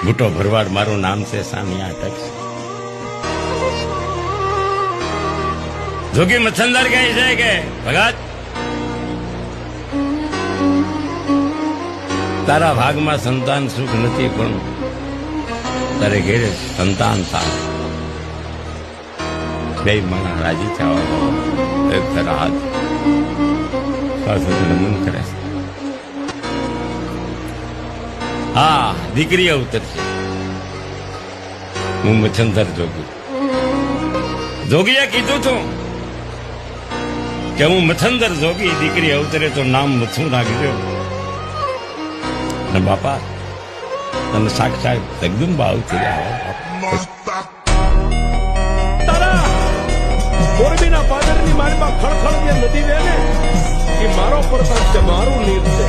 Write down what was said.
ભૂટો ભરવાડ મારું નામ છે, સામિયા અટક. જોગી મચ્છંદર કહે છે કે ભગત, તારા ભાગમાં સંતાન સુખ નથી, પણ તારે ઘેરે સંતાન થાય. બે માણા રાજી થવા એક તારા હાથ સાથે નમન કરે છે. હા, દીકરી અવતરશે. હું મચ્છંદર જોગી. જોગીએ કીધું તું કે હું મચ્છંદર જોગી, દીકરી અવતરે તો નામ મચ્છું નાખજો. અને બાપા, તમે સાક્ષાત જગદંબા અવતર્યા. તારા મોરબીના પાદરની મારી માં ખળખળ જે નદી રહે ને, એ મારો પ્રતાપ છે, મારું નીર છે.